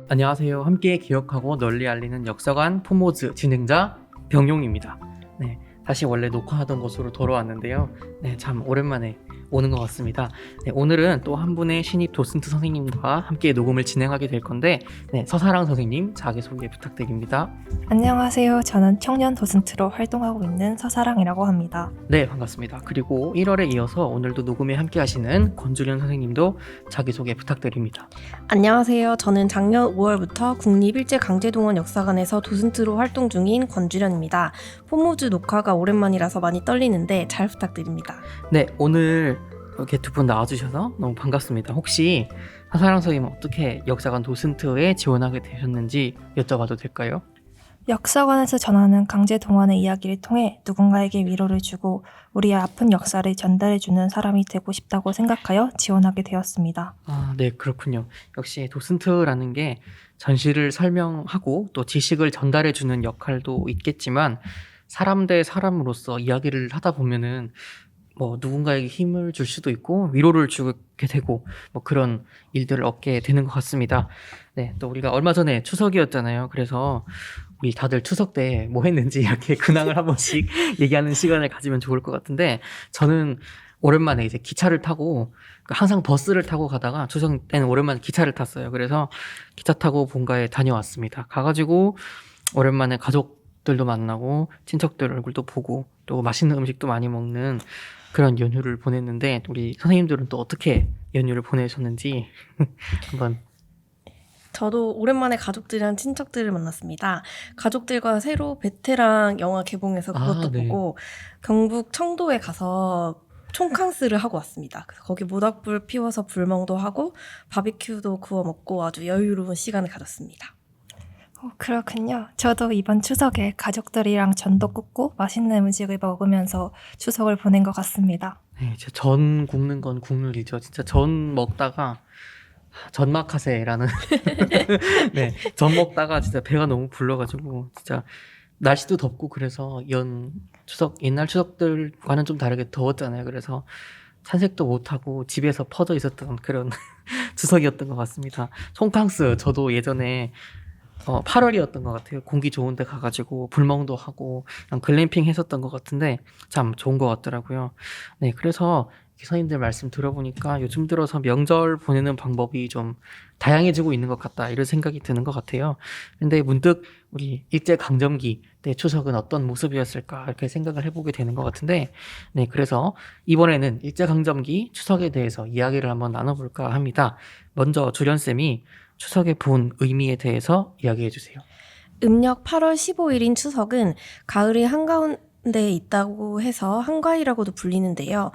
안녕하세요. 함께 기억하고 널리 알리는 역사관 포모즈 진행자 병용입니다. 네, 다시 원래 녹화하던 곳으로 돌아왔는데요. 네, 참 오랜만에 오는 것 같습니다. 네, 오늘은 또 한 분의 신입 도슨트 선생님과 함께 녹음을 진행하게 될 건데, 네, 서사랑 선생님 자기소개 부탁드립니다. 안녕하세요. 저는 청년 도슨트로 활동하고 있는 서사랑이라고 합니다. 네, 반갑습니다. 그리고 1월에 이어서 오늘도 녹음에 함께 하시는 권주련 선생님도 자기소개 부탁드립니다. 안녕하세요. 저는 작년 5월부터 국립일제강제동원 역사관에서 도슨트로 활동 중인 권주련입니다. 포모즈 녹화가 오랜만이라서 많이 떨리는데 잘 부탁드립니다. 네, 오늘 이렇게 두 분 나와주셔서 너무 반갑습니다. 혹시 서사랑 선생님 어떻게 역사관 도슨트에 지원하게 되셨는지 여쭤봐도 될까요? 역사관에서 전하는 강제 동원의 이야기를 통해 누군가에게 위로를 주고 우리의 아픈 역사를 전달해주는 사람이 되고 싶다고 생각하여 지원하게 되었습니다. 아, 네, 그렇군요. 역시 도슨트라는 게 전시를 설명하고 또 지식을 전달해주는 역할도 있겠지만 사람 대 사람으로서 이야기를 하다 보면은 뭐 누군가에게 힘을 줄 수도 있고 위로를 주게 되고 뭐 그런 일들을 얻게 되는 것 같습니다. 네, 또 우리가 얼마 전에 추석이었잖아요. 그래서 우리 다들 추석 때 뭐 했는지 이렇게 근황을 한 번씩 얘기하는 시간을 가지면 좋을 것 같은데 저는 오랜만에 이제 기차를 타고 항상 버스를 타고 가다가 추석 때는 오랜만에 기차를 탔어요. 그래서 기차 타고 본가에 다녀왔습니다. 가가지고 오랜만에 가족들도 만나고 친척들 얼굴도 보고 또 맛있는 음식도 많이 먹는 그런 연휴를 보냈는데 우리 선생님들은 또 어떻게 연휴를 보내셨는지 한번. 저도 오랜만에 가족들이랑 친척들을 만났습니다. 가족들과 새로 베테랑 영화 개봉해서 그것도 네. 보고 경북 청도에 가서 촌캉스를 하고 왔습니다. 그래서 거기 모닥불 피워서 불멍도 하고 바비큐도 구워 먹고 아주 여유로운 시간을 가졌습니다. 그렇군요. 저도 이번 추석에 가족들이랑 전도 굽고 맛있는 음식을 먹으면서 추석을 보낸 것 같습니다. 네, 진짜 전 굽는 건 국룰이죠. 진짜 전 먹다가 전마카세라는 네, 전 먹다가 진짜 배가 너무 불러가지고 진짜 날씨도 덥고 그래서 옛날 추석들과는 좀 다르게 더웠잖아요. 그래서 산책도 못하고 집에서 퍼져 있었던 그런 추석이었던 것 같습니다. 촌캉스 저도 예전에 8월이었던 것 같아요. 공기 좋은 데 가가지고 불멍도 하고 그냥 글램핑 했었던 것 같은데 참 좋은 것 같더라고요. 네, 그래서 기사님들 말씀 들어보니까 요즘 들어서 명절 보내는 방법이 좀 다양해지고 있는 것 같다 이런 생각이 드는 것 같아요. 근데 문득 우리 일제강점기 때 추석은 어떤 모습이었을까 이렇게 생각을 해보게 되는 것 같은데 네, 그래서 이번에는 일제강점기 추석에 대해서 이야기를 한번 나눠볼까 합니다. 먼저 주련쌤이 추석에 본 의미에 대해서 이야기해 주세요. 음력 8월 15일인 추석은 가을이 한가운데 있다고 해서 한가위라고도 불리는데요.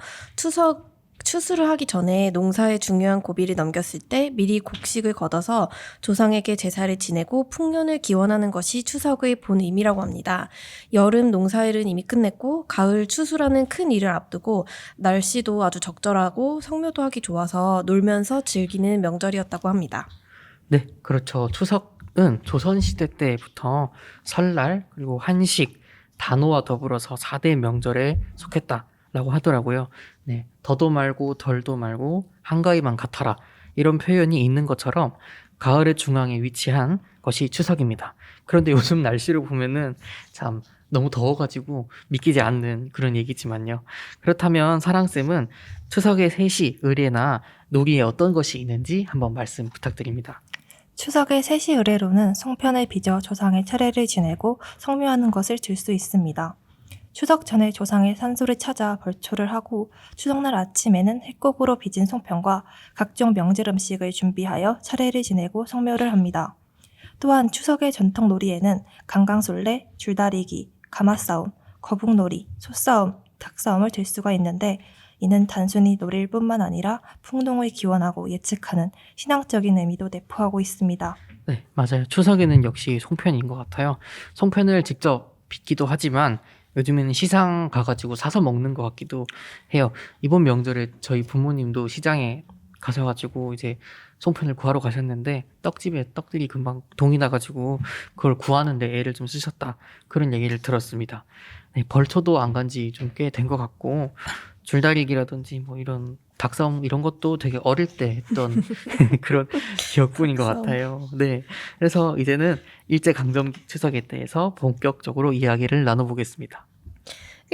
추수를 하기 전에 농사의 중요한 고비를 넘겼을 때 미리 곡식을 걷어서 조상에게 제사를 지내고 풍년을 기원하는 것이 추석의 본 의미라고 합니다. 여름 농사일은 이미 끝냈고 가을 추수라는 큰 일을 앞두고 날씨도 아주 적절하고 성묘도 하기 좋아서 놀면서 즐기는 명절이었다고 합니다. 네, 그렇죠. 추석은 조선시대 때부터 설날, 그리고 한식, 단오와 더불어서 4대 명절에 속했다라고 하더라고요. 네, 더도 말고 덜도 말고 한가위만 같아라. 이런 표현이 있는 것처럼 가을의 중앙에 위치한 것이 추석입니다. 그런데 요즘 날씨를 보면은 참 너무 더워가지고 믿기지 않는 그런 얘기지만요. 그렇다면 사랑쌤은 추석의 세시, 의례나 놀이에 어떤 것이 있는지 한번 말씀 부탁드립니다. 추석의 세시 의례로는 송편을 빚어 조상의 차례를 지내고 성묘하는 것을 들 수 있습니다. 추석 전에 조상의 산소를 찾아 벌초를 하고 추석날 아침에는 핵국으로 빚은 송편과 각종 명절 음식을 준비하여 차례를 지내고 성묘를 합니다. 또한 추석의 전통 놀이에는 강강술래, 줄다리기, 가마싸움, 거북놀이, 소싸움, 닭싸움을 들 수가 있는데 이는 단순히 놀이일 뿐만 아니라 풍농을 기원하고 예측하는 신앙적인 의미도 내포하고 있습니다. 네, 맞아요. 추석에는 역시 송편인 것 같아요. 송편을 직접 빚기도 하지만 요즘에는 시장 가가지고 사서 먹는 것 같기도 해요. 이번 명절에 저희 부모님도 시장에 가셔가지고 이제 송편을 구하러 가셨는데 떡집에 떡들이 금방 동이 나가지고 그걸 구하는데 애를 좀 쓰셨다. 그런 얘기를 들었습니다. 네, 벌초도 안 간지 좀 꽤 된 것 같고 줄다리기라든지 뭐 이런 닭싸움 이런 것도 되게 어릴 때 했던 그런 기억뿐인 것 닭싸움. 같아요. 네. 그래서 이제는 일제강점기 추석에 대해서 본격적으로 이야기를 나눠보겠습니다.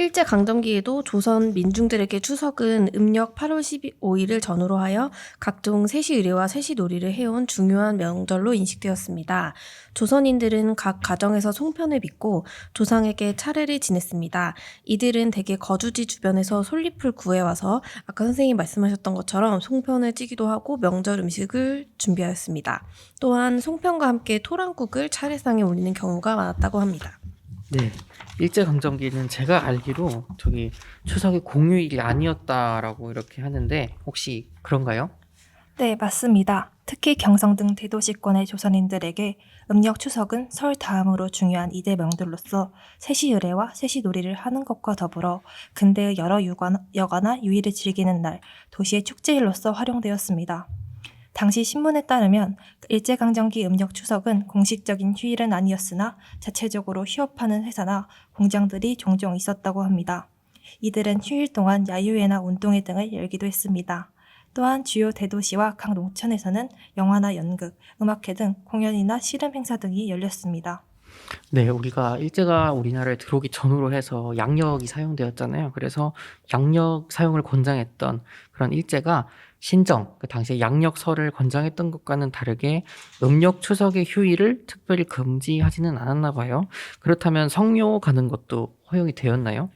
일제강점기에도 조선 민중들에게 추석은 음력 8월 15일을 전후로 하여 각종 세시의례와 세시놀이를 해온 중요한 명절로 인식되었습니다. 조선인들은 각 가정에서 송편을 빚고 조상에게 차례를 지냈습니다. 이들은 대개 거주지 주변에서 솔잎을 구해와서 아까 선생님이 말씀하셨던 것처럼 송편을 찌기도 하고 명절 음식을 준비하였습니다. 또한 송편과 함께 토랑국을 차례상에 올리는 경우가 많았다고 합니다. 네. 일제강점기는 제가 알기로 저기 추석이 공휴일이 아니었다라고 이렇게 하는데 혹시 그런가요? 네, 맞습니다. 특히 경성 등 대도시권의 조선인들에게 음력 추석은 설 다음으로 중요한 이대 명절로서 세시의례와 세시놀이를 하는 것과 더불어 근대의 여러 여가나 유의를 즐기는 날, 도시의 축제일로서 활용되었습니다. 당시 신문에 따르면 일제강점기 음력 추석은 공식적인 휴일은 아니었으나 자체적으로 휴업하는 회사나 공장들이 종종 있었다고 합니다. 이들은 휴일 동안 야유회나 운동회 등을 열기도 했습니다. 또한 주요 대도시와 각 농촌에서는 영화나 연극, 음악회 등 공연이나 씨름 행사 등이 열렸습니다. 네, 우리가 일제가 우리나라에 들어오기 전후로 해서 양력이 사용되었잖아요. 그래서 양력 사용을 권장했던 그런 일제가 신정, 그 당시에 양력설을 권장했던 것과는 다르게 음력 추석의 휴일을 특별히 금지하지는 않았나 봐요. 그렇다면 성묘 가는 것도 허용이 되었나요?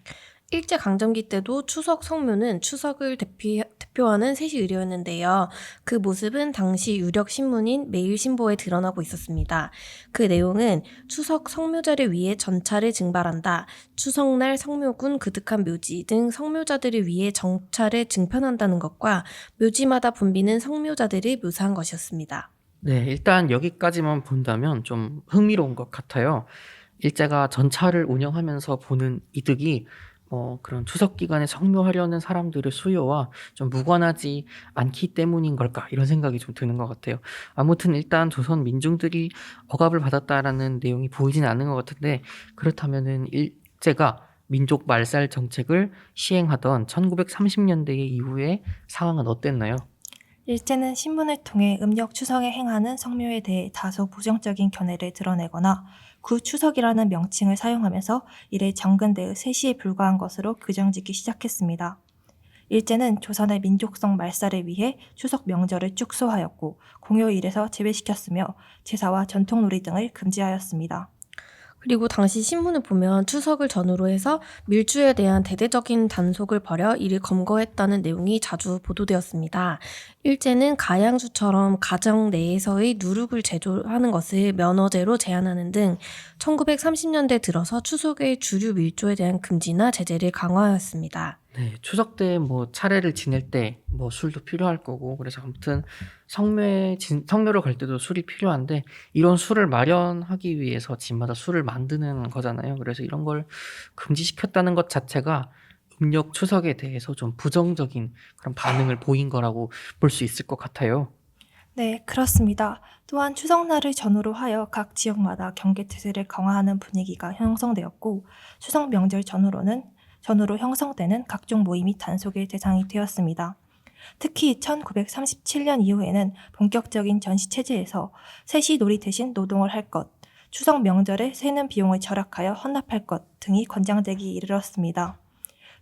일제강점기 때도 추석 성묘는 추석을 대표하는 세시의례였는데요. 그 모습은 당시 유력 신문인 매일신보에 드러나고 있었습니다. 그 내용은 추석 성묘자를 위해 전차를 증발한다, 추석날 성묘군 그득한 묘지 등 성묘자들을 위해 정차를 증편한다는 것과 묘지마다 붐비는 성묘자들을 묘사한 것이었습니다. 네, 일단 여기까지만 본다면 좀 흥미로운 것 같아요. 일제가 전차를 운영하면서 보는 이득이 그런 추석 기간에 성묘하려는 사람들의 수요와 좀 무관하지 않기 때문인 걸까? 이런 생각이 좀 드는 것 같아요. 아무튼 일단 조선 민중들이 억압을 받았다라는 내용이 보이진 않는 것 같은데 그렇다면은 일제가 민족 말살 정책을 시행하던 1930년대 이후의 상황은 어땠나요? 일제는 신문을 통해 음력 추석에 행하는 성묘에 대해 다소 부정적인 견해를 드러내거나 구추석이라는 명칭을 사용하면서 이를 정근대의 세시에 불과한 것으로 규정짓기 시작했습니다. 일제는 조선의 민족성 말살을 위해 추석 명절을 축소하였고 공휴일에서 제외시켰으며 제사와 전통놀이 등을 금지하였습니다. 그리고 당시 신문을 보면 추석을 전후로 해서 밀주에 대한 대대적인 단속을 벌여 이를 검거했다는 내용이 자주 보도되었습니다. 일제는 가양주처럼 가정 내에서의 누룩을 제조하는 것을 면허제로 제한하는 등 1930년대 들어서 추석의 주류 밀조에 대한 금지나 제재를 강화하였습니다. 네, 추석 때 뭐 차례를 지낼 때 뭐 술도 필요할 거고 그래서 아무튼 성묘를 갈 때도 술이 필요한데 이런 술을 마련하기 위해서 집마다 술을 만드는 거잖아요. 그래서 이런 걸 금지시켰다는 것 자체가 음력 추석에 대해서 좀 부정적인 그런 반응을 보인 거라고 볼 수 있을 것 같아요. 네, 그렇습니다. 또한 추석날을 전후로 하여 각 지역마다 경계태세를 강화하는 분위기가 형성되었고 추석 명절 전후로 형성되는 각종 모임이 단속의 대상이 되었습니다. 특히 1937년 이후에는 본격적인 전시체제에서 세시놀이 대신 노동을 할 것, 추석 명절에 새는 비용을 절약하여 헌납할 것 등이 권장되기 이르렀습니다.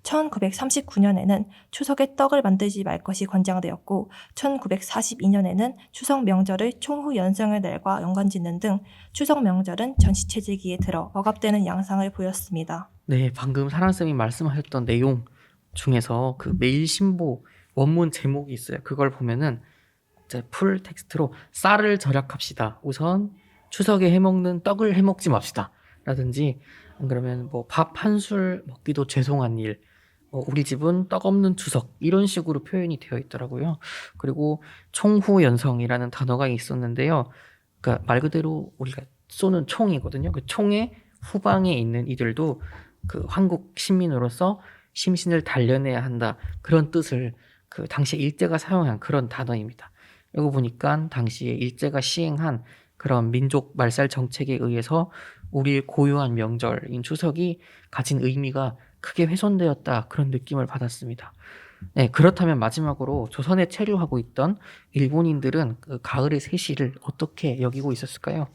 1939년에는 추석에 떡을 만들지 말 것이 권장되었고 1942년에는 추석 명절을 총후 연성의 날과 연관짓는 등 추석 명절은 전시체제기에 들어 억압되는 양상을 보였습니다. 네, 방금 사랑쌤이 말씀하셨던 내용 중에서 그 매일신보 원문 제목이 있어요. 그걸 보면은 이제 풀 텍스트로 쌀을 절약합시다. 우선 추석에 해먹는 떡을 해먹지 맙시다. 라든지 안 그러면 뭐 밥 한 술 먹기도 죄송한 일. 우리 집은 떡 없는 추석 이런 식으로 표현이 되어 있더라고요. 그리고 총후연성이라는 단어가 있었는데요. 그러니까 말 그대로 우리가 쏘는 총이거든요. 그 총의 후방에 있는 이들도 그 한국 시민으로서 심신을 단련해야 한다. 그런 뜻을 그 당시 일제가 사용한 그런 단어입니다. 이거 보니까 당시에 일제가 시행한 그런 민족 말살 정책에 의해서 우리의 고유한 명절인 추석이 가진 의미가 크게 훼손되었다 그런 느낌을 받았습니다. 네, 그렇다면 마지막으로 조선에 체류하고 있던 일본인들은 그 가을의 세시를 어떻게 여기고 있었을까요?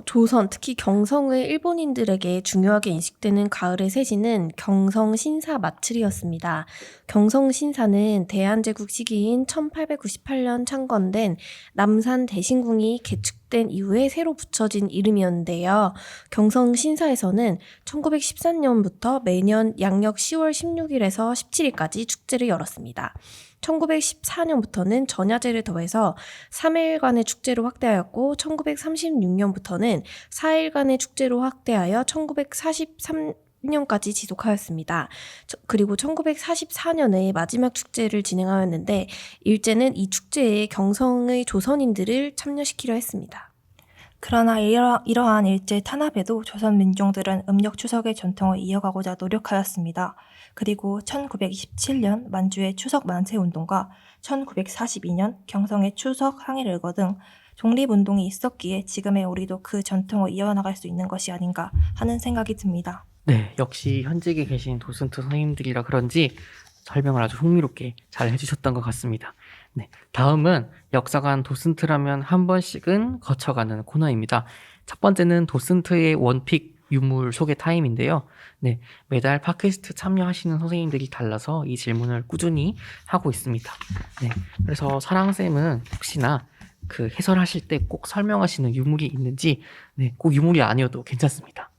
조선, 특히 경성의 일본인들에게 중요하게 인식되는 가을의 세시는 경성 신사 마츠리였습니다. 경성 신사는 대한제국 시기인 1898년 창건된 남산 대신궁이 개축된 이후에 새로 붙여진 이름이었는데요. 경성 신사에서는 1913년부터 매년 양력 10월 16일에서 17일까지 축제를 열었습니다. 1914년부터는 전야제를 더해서 3일간의 축제로 확대하였고 1936년부터는 4일간의 축제로 확대하여 1943년까지 지속하였습니다. 그리고 1944년에 마지막 축제를 진행하였는데 일제는 이 축제에 경성의 조선인들을 참여시키려 했습니다. 그러나 이러한 일제 탄압에도 조선 민중들은 음력 추석의 전통을 이어가고자 노력하였습니다. 그리고 1927년 만주의 추석 만세 운동과 1942년 경성의 추석 항일일거 등 독립운동이 있었기에 지금의 우리도 그 전통을 이어나갈 수 있는 것이 아닌가 하는 생각이 듭니다. 네, 역시 현직에 계신 도슨트 선생님들이라 그런지 설명을 아주 흥미롭게 잘 해주셨던 것 같습니다. 네, 다음은 역사관 도슨트라면 한 번씩은 거쳐가는 코너입니다. 첫 번째는 도슨트의 원픽 유물 소개 타임인데요. 네, 매달 팟캐스트 참여하시는 선생님들이 달라서 이 질문을 꾸준히 하고 있습니다. 네, 그래서 사랑쌤은 혹시나 그 해설하실 때 꼭 설명하시는 유물이 있는지, 네, 꼭 유물이 아니어도 괜찮습니다.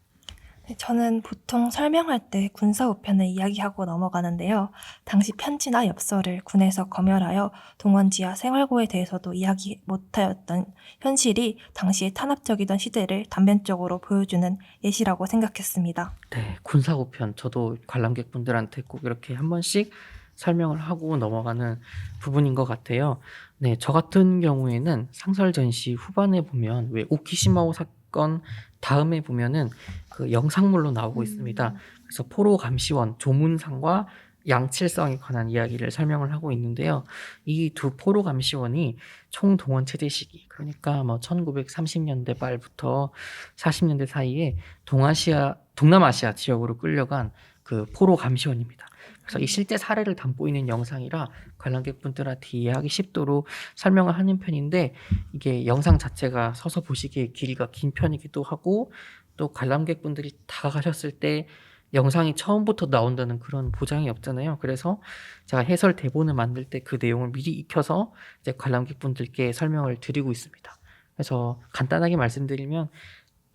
네, 저는 보통 설명할 때 군사 우편을 이야기하고 넘어가는데요. 당시 편지나 엽서를 군에서 검열하여 동원지와 생활고에 대해서도 이야기 못하였던 현실이 당시의 탄압적이던 시대를 단편적으로 보여주는 예시라고 생각했습니다. 네, 군사우편 저도 관람객분들한테 꼭 이렇게 한 번씩 설명을 하고 넘어가는 부분인 것 같아요. 네, 저 같은 경우에는 상설전시 후반에 보면 왜 오키시마호 사건 다음에 보면은 그 영상물로 나오고 있습니다. 그래서 포로 감시원 조문상과 양칠성에 관한 이야기를 설명을 하고 있는데요. 이 두 포로 감시원이 총동원 체제 시기, 그러니까 뭐 1930년대 말부터 40년대 사이에 동남아시아 지역으로 끌려간 그 포로 감시원입니다. 그래서 이 실제 사례를 담고 있는 영상이라 관람객분들한테 이해하기 쉽도록 설명을 하는 편인데, 이게 영상 자체가 서서 보시기에 길이가 긴 편이기도 하고, 또 관람객분들이 다가가셨을 때 영상이 처음부터 나온다는 그런 보장이 없잖아요. 그래서 제가 해설 대본을 만들 때 그 내용을 미리 익혀서 이제 관람객분들께 설명을 드리고 있습니다. 그래서 간단하게 말씀드리면,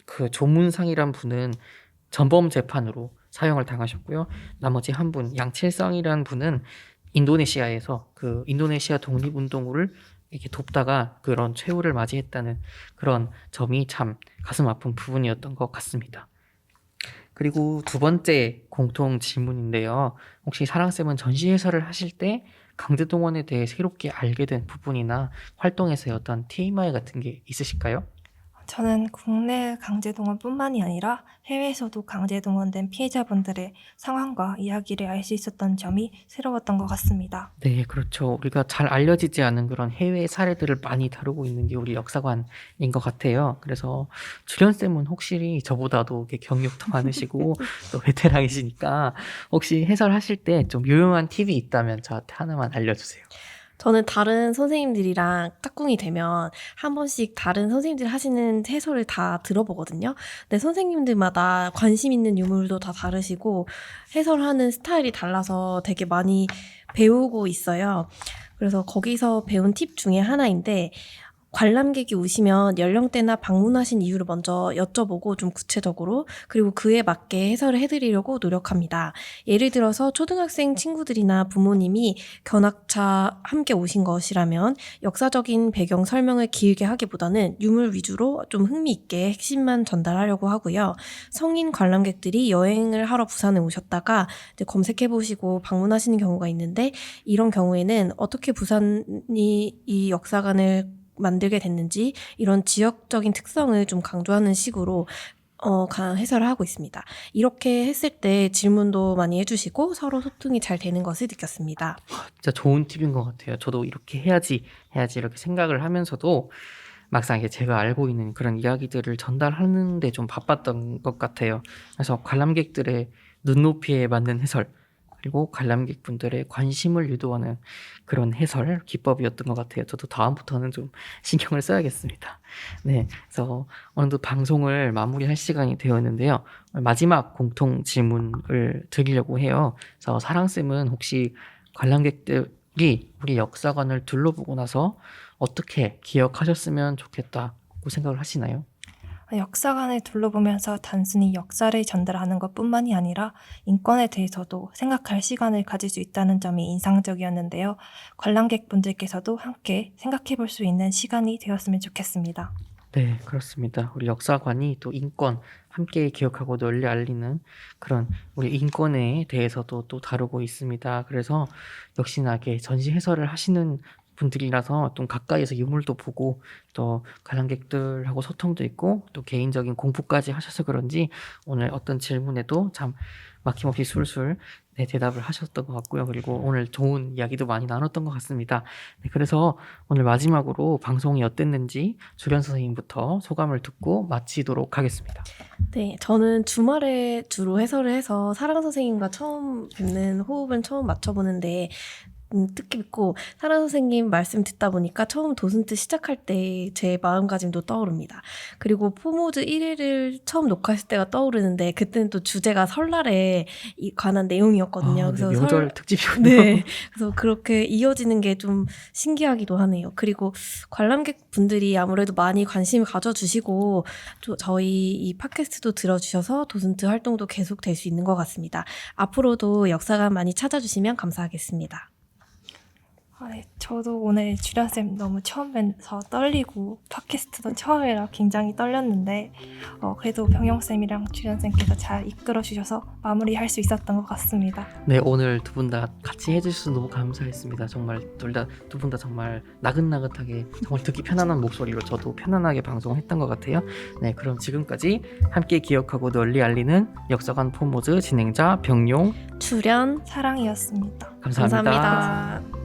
그 조문상이란 분은 전범 재판으로 사형을 당하셨고요. 나머지 한 분, 양칠성이라는 분은 인도네시아에서 그 인도네시아 독립운동을 이렇게 돕다가 그런 최후를 맞이했다는 그런 점이 참 가슴 아픈 부분이었던 것 같습니다. 그리고 두 번째 공통 질문인데요. 혹시 사랑쌤은 전시 해설을 하실 때 강제동원에 대해 새롭게 알게 된 부분이나 활동에서의 어떤 TMI 같은 게 있으실까요? 저는 국내 강제동원뿐만이 아니라 해외에서도 강제동원된 피해자분들의 상황과 이야기를 알 수 있었던 점이 새로웠던 것 같습니다. 네, 그렇죠. 우리가 잘 알려지지 않은 그런 해외 사례들을 많이 다루고 있는 게 우리 역사관인 것 같아요. 그래서 주련쌤은 혹시 저보다도 이렇게 경력도 많으시고 또 베테랑이시니까 혹시 해설하실 때 좀 유용한 팁이 있다면 저한테 하나만 알려주세요. 저는 다른 선생님들이랑 짝꿍이 되면 한 번씩 다른 선생님들 하시는 해설을 다 들어보거든요. 근데 선생님들마다 관심 있는 유물도 다 다르시고 해설하는 스타일이 달라서 되게 많이 배우고 있어요. 그래서 거기서 배운 팁 중에 하나인데, 관람객이 오시면 연령대나 방문하신 이유를 먼저 여쭤보고 좀 구체적으로, 그리고 그에 맞게 해설을 해드리려고 노력합니다. 예를 들어서 초등학생 친구들이나 부모님이 견학차 함께 오신 것이라면 역사적인 배경 설명을 길게 하기보다는 유물 위주로 좀 흥미있게 핵심만 전달하려고 하고요. 성인 관람객들이 여행을 하러 부산에 오셨다가 이제 검색해보시고 방문하시는 경우가 있는데, 이런 경우에는 어떻게 부산이 이 역사관을 만들게 됐는지 이런 지역적인 특성을 좀 강조하는 식으로 해설을 하고 있습니다. 이렇게 했을 때 질문도 많이 해주시고 서로 소통이 잘 되는 것을 느꼈습니다. 진짜 좋은 팁인 것 같아요. 저도 이렇게 해야지 이렇게 생각을 하면서도 막상 이게 제가 알고 있는 그런 이야기들을 전달하는데 좀 바빴던 것 같아요. 그래서 관람객들의 눈높이에 맞는 해설 그리고 관람객분들의 관심을 유도하는 그런 해설 기법이었던 것 같아요. 저도 다음부터는 좀 신경을 써야겠습니다. 네, 그래서 어느덧 방송을 마무리할 시간이 되었는데요. 마지막 공통 질문을 드리려고 해요. 그래서 사랑쌤은 혹시 관람객들이 우리 역사관을 둘러보고 나서 어떻게 기억하셨으면 좋겠다고 생각을 하시나요? 역사관을 둘러보면서 단순히 역사를 전달하는 것뿐만이 아니라 인권에 대해서도 생각할 시간을 가질 수 있다는 점이 인상적이었는데요. 관람객분들께서도 함께 생각해 볼 수 있는 시간이 되었으면 좋겠습니다. 네, 그렇습니다. 우리 역사관이 또 인권 함께 기억하고 널리 알리는 그런 우리 인권에 대해서도 또 다루고 있습니다. 그래서 역시나 이렇게 전시 해설을 하시는 분들이라서 좀 가까이서 유물도 보고 또 관람객들하고 소통도 있고 또 개인적인 공부까지 하셔서 그런지 오늘 어떤 질문에도 참 막힘없이 술술 네, 대답을 하셨던 것 같고요. 그리고 오늘 좋은 이야기도 많이 나눴던 것 같습니다. 네, 그래서 오늘 마지막으로 방송이 어땠는지 주련 선생님부터 소감을 듣고 마치도록 하겠습니다. 네, 저는 주말에 주로 해설을 해서 사랑 선생님과 처음 뵙는 호흡은 처음 맞춰보는데 뜻깊고 사랑 선생님 말씀 듣다 보니까 처음 도슨트 시작할 때 제 마음가짐도 떠오릅니다. 그리고 포모즈 1회를 처음 녹화했을 때가 떠오르는데 그때는 또 주제가 설날에 관한 내용이었거든요. 네, 명절 특집이군요. 네, 그래서 그렇게 이어지는 게 좀 신기하기도 하네요. 그리고 관람객 분들이 아무래도 많이 관심을 가져주시고 저희 이 팟캐스트도 들어주셔서 도슨트 활동도 계속 될 수 있는 것 같습니다. 앞으로도 역사관 많이 찾아주시면 감사하겠습니다. 네, 저도 오늘 주련쌤 너무 처음 뵈서 떨리고 팟캐스트도 처음이라 굉장히 떨렸는데 그래도 병영쌤이랑 주련쌤께서 잘 이끌어주셔서 마무리할 수 있었던 것 같습니다. 네, 오늘 두 분 다 같이 해주셔서 너무 감사했습니다. 정말 두 분 다 정말 나긋나긋하게 정말 듣기 편안한 목소리로 저도 편안하게 방송했던 것 같아요. 네, 그럼 지금까지 함께 기억하고 널리 알리는 역사관 포모즈 진행자 병용 출연 사랑이었습니다. 감사합니다. 감사합니다.